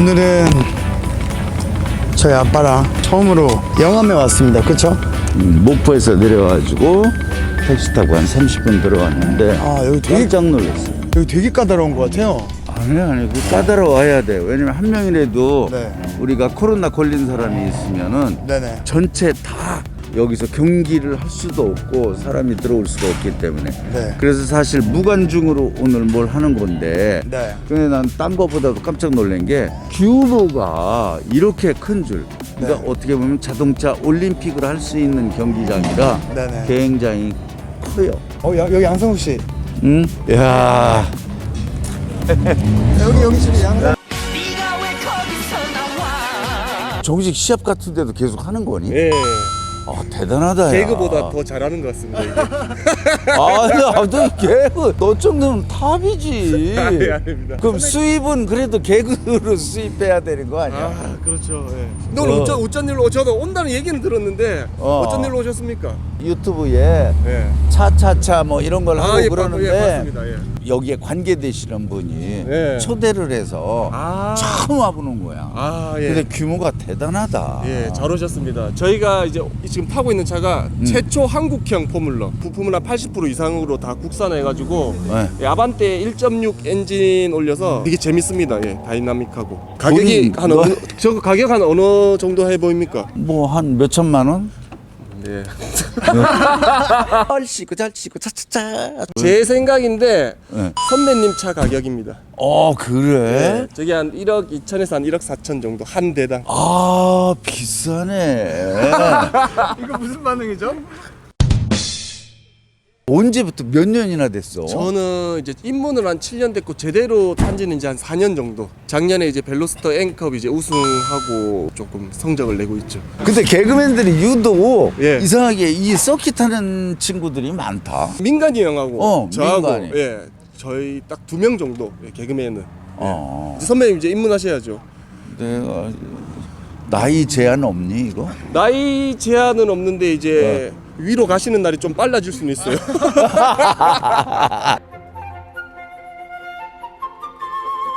오늘은 저희 아빠랑 처음으로 영암에 왔습니다. 그쵸? 목포에서 내려와가지고 택시 타고 한 30분 들어왔는데 아, 여기 되게 깜짝 놀랐어요. 여기 되게 까다로운 것 같아요. 아니 그 까다로워야 돼. 왜냐면 한 명이라도 네. 우리가 코로나 걸린 사람이 있으면은 네네. 전체 다 여기서 경기를 할 수도 없고 사람이 들어올 수가 없기 때문에 네. 그래서 사실 무관중으로 오늘 뭘 하는 건데 네. 근데 난 딴 거보다도 깜짝 놀란 게 규모가 이렇게 큰 줄. 그러니까 네. 어떻게 보면 자동차 올림픽을 할 수 있는 경기장이라 네네. 굉장히 커요. 여기 양성욱 씨. 응? 야. 여기 집이 양성. 정식 시합 같은 데도 계속 하는 거니? 예. 아, 대단하다. 야. 개그보다 더 잘하는 것 같습니다. 이게. 아, 너 개그 너 정도면 탑이지. 아니, 아닙니다. 그럼 수입은 그래도 개그로 수입해야 되는 거 아니야? 아, 그렇죠. 예. 근데 오늘 어쩐 일로 저도 온다는 얘기는 들었는데 어쩐 일로 오셨습니까? 유튜브에 예. 차차차 뭐 이런 걸 하고 예, 그러는데 맞습니다. 예. 여기에 관계되시는 분이 예. 초대를 해서 아. 처음 와보는 거야. 아, 예. 근데 규모가 대단하다. 예, 잘 오셨습니다. 저희가 이제 지금 타고 있는 차가 최초 한국형 포뮬러, 부품은 한 80% 이상으로 다 국산화해가지고 네. 예, 아반떼 1.6 엔진 올려서 되게 재밌습니다. 예, 다이나믹하고 가격이 한 어느 저 가격 한 어느 정도 해 보입니까? 뭐 한 몇 천만 원? 예. 잘 치고 잘 치고 차차차. 제 생각인데 네. 선배님 차 가격입니다. 그래? 저기 한 1억 2천에서 한 1억 4천 정도 한 대당. 아 비싸네. 이거 무슨 반응이죠? 언제부터 몇 년이나 됐어? 저는 이제 입문을 한 7년 됐고 제대로 탄지는 이제 한 4년 정도. 작년에 이제 벨로스터 N컵 이제 우승하고 조금 성적을 내고 있죠. 근데 개그맨들이 유독 예. 이상하게 이 서킷 하는 친구들이 많다. 민간이 형하고 저하고 민간이. 예 저희 딱 2명 정도 예, 개그맨은. 어. 이제 선배님 이제 입문하셔야죠. 내가 나이 제한 없니 이거? 나이 제한은 없는데 이제 위로 가시는 날이 좀 빨라질 수는 있어요.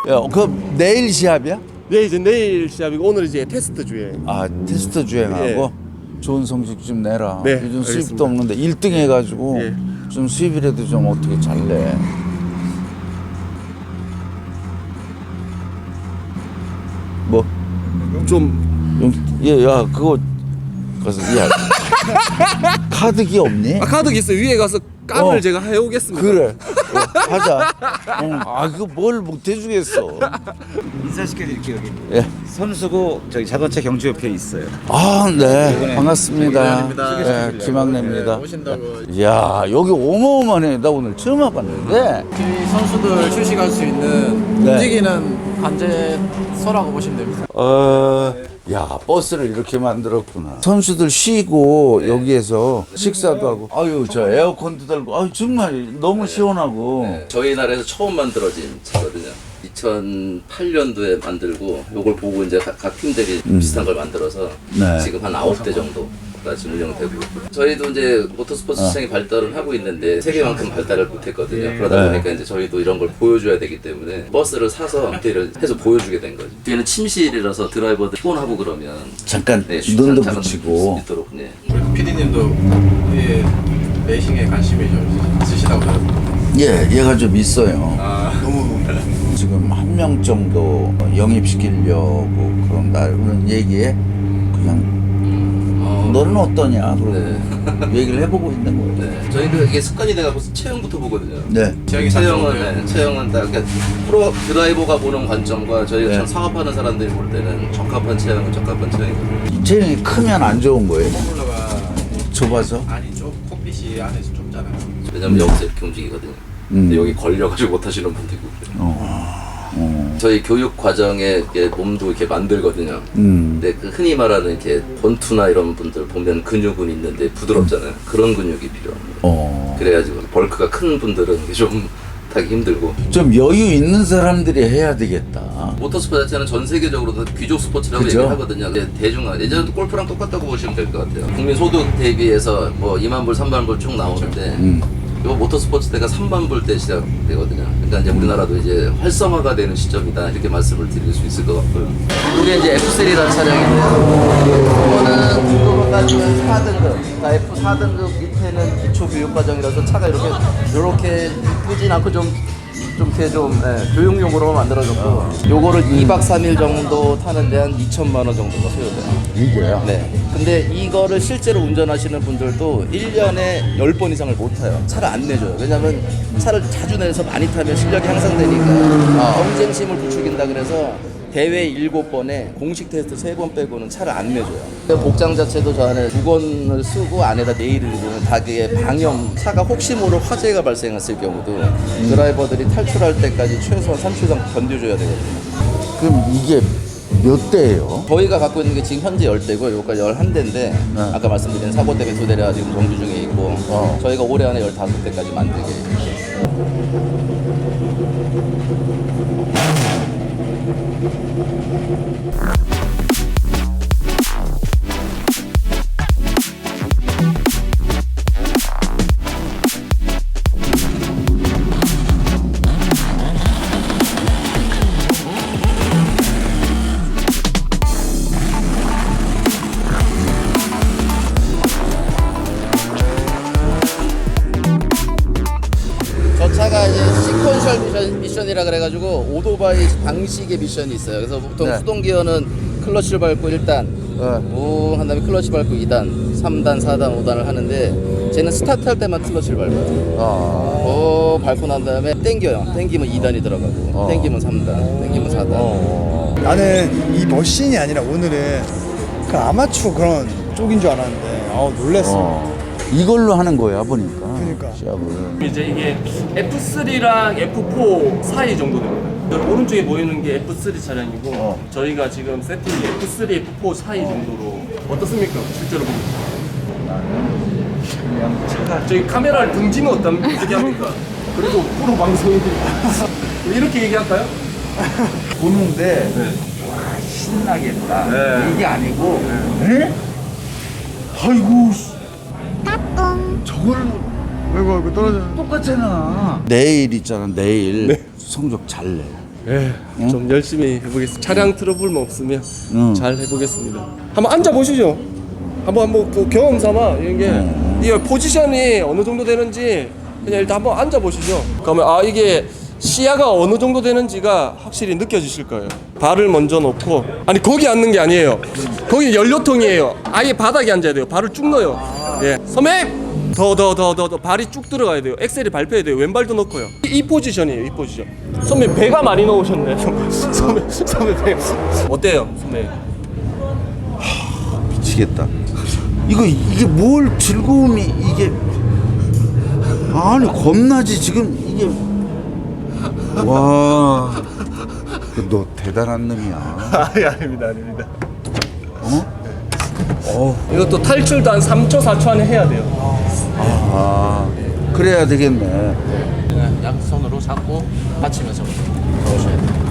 야, 그럼 내일 시합이야? 네 이제 내일 시합이고 오늘 이제 테스트 주에. 아 테스트 주행하고 좋은 성적 좀 내라. 네, 요즘 알겠습니다. 수입도 없는데 1등 해가지고 예. 좀 수입이라도 좀 어떻게 잘 내. 뭐? 좀 야 그거 가서 야 카드기 없니? 카드 있어요. 위에 가서 깜을 어. 제가 해오겠습니다. 그래 하자. 그거 뭘 못 해주겠어. 인사시켜드릴게요. 여기 예. 선수고 저기 자동차 경주협회 있어요. 네 반갑습니다. 기대하십니다. 예, 김학래입니다. 오신다고. 야 여기 어마어마하네. 나 오늘 처음 와봤는데. 저희 선수들 휴식할 수 있는 네. 움직이는 관제소라고 보시면 됩니다. 야 버스를 이렇게 만들었구나. 선수들 쉬고 여기에서 식사도 하고. 아유 저 에어컨도 달고. 아유 정말 너무 시원하고. 저희 나라에서 처음 만들어진 차거든요. 2008년도에 만들고 요걸 보고 이제 각 팀들이 비슷한 걸 만들어서 네. 지금 한 9대 정도가 지금 운영되고 있고 저희도 이제 모터스포츠 시장이 발달을 하고 있는데 세계만큼 발달을 못했거든요. 그러다 네. 보니까 이제 저희도 이런 걸 보여줘야 되기 때문에 버스를 사서 디테일을 해서 보여주게 된 거죠. 뒤에는 침실이라서 드라이버들 피곤하고 그러면 잠깐 네, 눈도 잠깐 붙이고. 있도록 네. PD님도 레이싱에 관심이 좀 있으시다고 들었어요. 예, 얘가 좀 있어요. 너무 지금 한 명 정도 영입시키려고 그런 얘기에 그냥 너는 어떠냐 그러고 얘기를 해보고 있는 거예요. 네. 저희도 이게 습관이 돼가고 체형부터 보거든요. 네. 체형은 딱 그러니까 프로 드라이버가 보는 관점과 저희가 네. 참 사업하는 사람들이 볼 때는 적합한 체형은 적합한 체형이거든요. 체형이 크면 안 좋은 거예요. 포뮬러가 좁아서. 안이 좁, 콕핏이 안에서 좁잖아요. 왜냐면 여기서 이렇게 움직이거든요. 근데 여기 걸려가지고 못하시는 분도 있고 그래요. 저희 교육 과정에 이렇게 몸도 이렇게 만들거든요. 근데 그 흔히 말하는 이렇게 권투나 이런 분들 보면 근육은 있는데 부드럽잖아요. 그런 근육이 필요합니다. 그래가지고 벌크가 큰 분들은 이게 좀 타기 힘들고. 좀 여유 있는 사람들이 해야 되겠다. 모터스포츠 자체는 전 세계적으로 귀족 스포츠라고 그죠? 얘기를 하거든요. 대중화 예전에도 골프랑 똑같다고 보시면 될 것 같아요. 국민 소득 대비해서 뭐 2만 불, 3만 불 쭉 나오는데 이 모터스포츠 때가 3반불 때 시작되거든요. 그러니까 이제 우리나라도 이제 활성화가 되는 시점이다 이렇게 말씀을 드릴 수 있을 것 같고요. 이게 이제 F3라는 차량인데요. 이거는 등급을 따지면 4등급. 그러니까 F4등급 밑에는 기초 교육 과정이라서 차가 이렇게 이쁘진 않고 좀 이렇게 교육용으로 만들어졌고, 요거를 2박 3일 정도 타는데 한 2천만 원 정도가 소요돼요. 이게요? 네. 근데 이거를 실제로 운전하시는 분들도 1년에 10번 이상을 못 타요. 차를 안 내줘요. 왜냐면 차를 자주 내서 많이 타면 실력이 향상되니까 경쟁심을 부추긴다 그래서 대회 7번에 공식 테스트 3번 빼고는 차를 안 내줘요. 복장 자체도 저 안에 두건을 쓰고 안에다 네일을 입으면 닭의 방염, 차가 혹시 모를 화재가 발생했을 경우도 드라이버들이 탈출할 때까지 최소한 3초 이상 견뎌줘야 되거든요. 그럼 이게 몇 대예요? 저희가 갖고 있는 게 지금 현재 10대고 요거까지 11대인데 아까 말씀드린 사고 때문에 2대가 지금 정비 중에 있고 저희가 올해 안에 15대까지 만들게 있어요. 저 차가 이제 시퀀셜 미션이라 그래가지고 오토바이 방식의 미션이 있어요. 그래서 보통 수동 기어는 클러치를 밟고 1단, 웅 한 다음에 클러치 밟고 2단, 3단, 4단, 5단을 하는데 쟤는 스타트할 때만 클러치를 밟아요. 밟고 난 다음에 땡겨요. 땡기면 2단이 들어가고, 땡기면 3단, 땡기면 4단. 나는 이 머신이 아니라 오늘은 그 아마추어 그런 쪽인 줄 알았는데 놀랬어. 이걸로 하는 거야 보니까. 그러니까. 시합을. 이제 이게 F3랑 F4 사이 정도 됩니다. 오른쪽에 보이는 게 F3 차량이고 저희가 지금 세팅이 F3, F4 사이 정도로 어떻습니까? 실제로 보면. 저희 카메라를 등지면 어떻게 합니까? 그래도 프로 방송이니까 이렇게 얘기할까요? 보는데 와, 신나겠다. 이게 아니고 에? 아이고 저걸 아이고 떨어져. 똑같잖아. 내일 있잖아. 내일 성적 잘 내. 좀 열심히 해보겠습니다. 차량 트러블만 없으면 잘 해보겠습니다. 한번 앉아보시죠. 한번 그 경험 삼아 이게 포지션이 어느 정도 되는지 그냥 일단 한번 앉아보시죠. 그러면 이게 시야가 어느 정도 되는지가 확실히 느껴지실 거예요. 발을 먼저 놓고, 아니 거기 앉는 게 아니에요. 거기 연료통이에요. 아예 바닥에 앉아야 돼요. 발을 쭉 넣어요. 예, 선배님 더 발이 쭉 들어가야 돼요. 엑셀이 밟혀야 돼요. 왼발도 넣고요. 이 포지션이에요. 이 포지션. 선배님 배가 많이 넣으셨네. 선배 배 어때요, 선배님? 미치겠다. 이게 뭘 즐거움이 이게 아니 겁나지 지금 이게 와. 너 대단한 놈이야. 아닙니다. 이것도 탈출도 한 3초, 4초 안에 해야 돼요. 그래야 되겠네. 양손으로 잡고 받치면서 넣으셔야 돼요.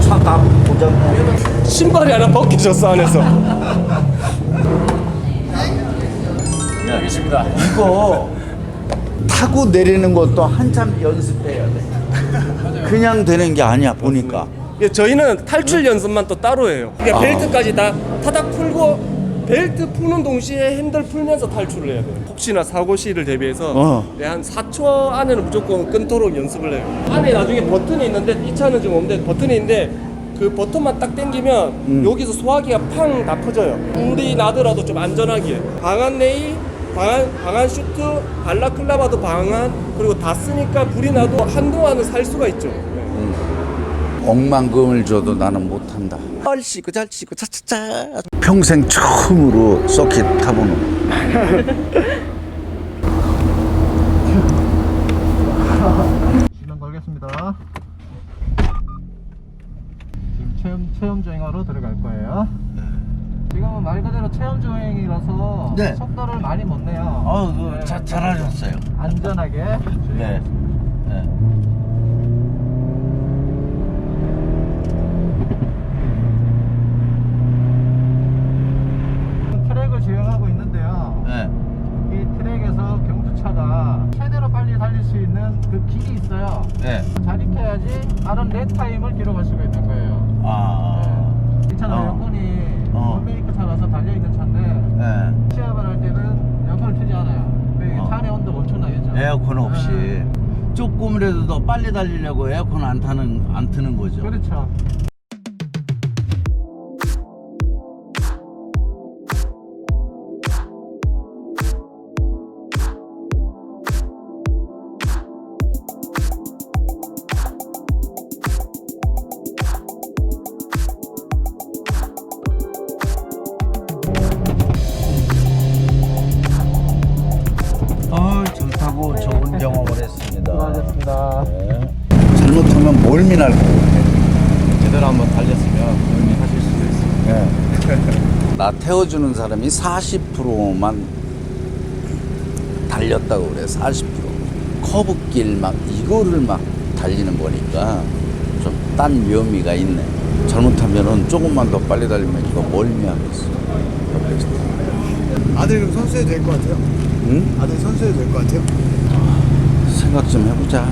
차다 보자. 신발이 하나 벗겨졌어, 안에서. 알겠습니다. 이거 타고 내리는 것도 한참 연습해야 돼. 그냥 되는 게 아니야 보니까. 저희는 탈출 연습만 또 따로 해요. 그러니까 벨트까지 다 타닥 풀고 벨트 푸는 동시에 핸들 풀면서 탈출을 해야 돼요. 혹시나 사고 시를 대비해서 한 4초 안에는 무조건 끊도록 연습을 해요. 안에 나중에 버튼이 있는데 이 차는 지금 없는데 버튼이 있는데 그 버튼만 딱 당기면 여기서 소화기가 팡 다 퍼져요. 불이 나더라도 좀 안전하게. 방한 네일, 방한 슈트, 발라클라바도 방한, 그리고 다 쓰니까 불이 나도 한동안은 살 수가 있죠. 억만금을 줘도 나는 못한다. 잘 치고 차차차. 평생 처음으로 서킷 타보는 시동 걸겠습니다. 지금 체험 주행하러 들어갈 거예요. 지금은 말 그대로 체험 주행이라서 속도를 많이 못 내요. 잘하셨어요. 안전하게. 네. 트랙을 주행하고 있는데요. 이 트랙에서 경주 차가 최대로 빨리 달릴 수 있는 그 길이 있어요. 네. 잘 익혀야지 빠른 랩 타임을 기록할 수가 있는 거예요. 이 차는 여건이 원메이커 차라서 달려있는 차인데 시합을 할 때는 여건을 트지 않아요. 근데 차 안의 온도가 엄청나겠죠. 에어컨 없이 조금이라도 더 빨리 달리려고 에어컨 안 트는 거죠. 그렇죠. 좋다고 좋은 경험을 했습니다. 수고하셨습니다. 잘못하면 몰미 날 거예요. 제대로 한번 달렸으면 분명히 하실 수도 있습니다. 나 태워주는 사람이 40%만 달렸다고 그래. 40%. 커브길 막 이거를 막 달리는 거니까 좀 딴 묘미가 있네. 잘못하면은 조금만 더 빨리 달리면 이거 멀미하겠어. 아들 그럼 선수해도 될 것 같아요. 응? 아들 선수해도 될 것 같아요. 생각 좀 해보자.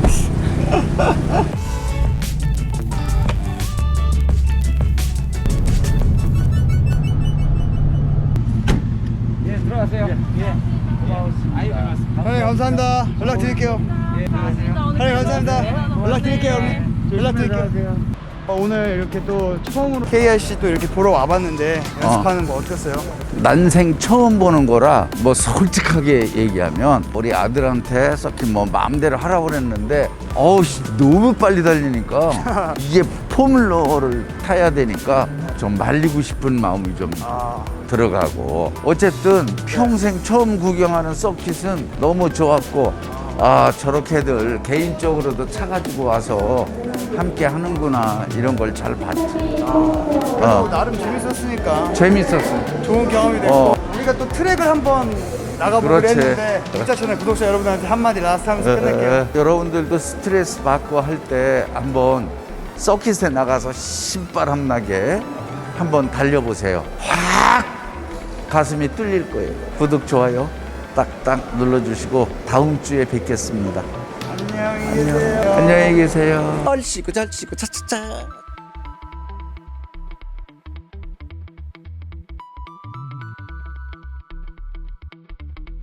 예, 들어가세요. 예. 형님 감사합니다. 연락 드릴게요. 형님 감사합니다. 연락 드릴게요. 연락 드릴게요. 오늘 이렇게 또 처음으로 KRC 또 이렇게 보러 와봤는데 연습하는 거 어땠어요? 난생 처음 보는 거라 뭐 솔직하게 얘기하면 우리 아들한테 서킷 뭐 마음대로 하라고 그랬는데 너무 빨리 달리니까 이게 포뮬러를 타야 되니까 좀 말리고 싶은 마음이 좀 들어가고 어쨌든 평생 처음 구경하는 서킷은 너무 좋았고 저렇게들 개인적으로도 차 가지고 와서 함께 하는구나 이런 걸 잘 봤지. 나름 재밌었으니까 재밌었어. 좋은 경험이 됐고 우리가 또 트랙을 한번 나가보기로 그렇지. 했는데 진짜 채널 구독자 여러분한테 한마디 라스트 하면서 끝낼게요. 여러분들도 스트레스 받고 할 때 한번 서킷에 나가서 신바람 나게 한번 달려보세요. 확 가슴이 뚫릴 거예요. 구독, 좋아요 딱딱 눌러주시고 다음 주에 뵙겠습니다. 안녕히 계세요. 안녕히 계세요. 잘 쉬고 차차차.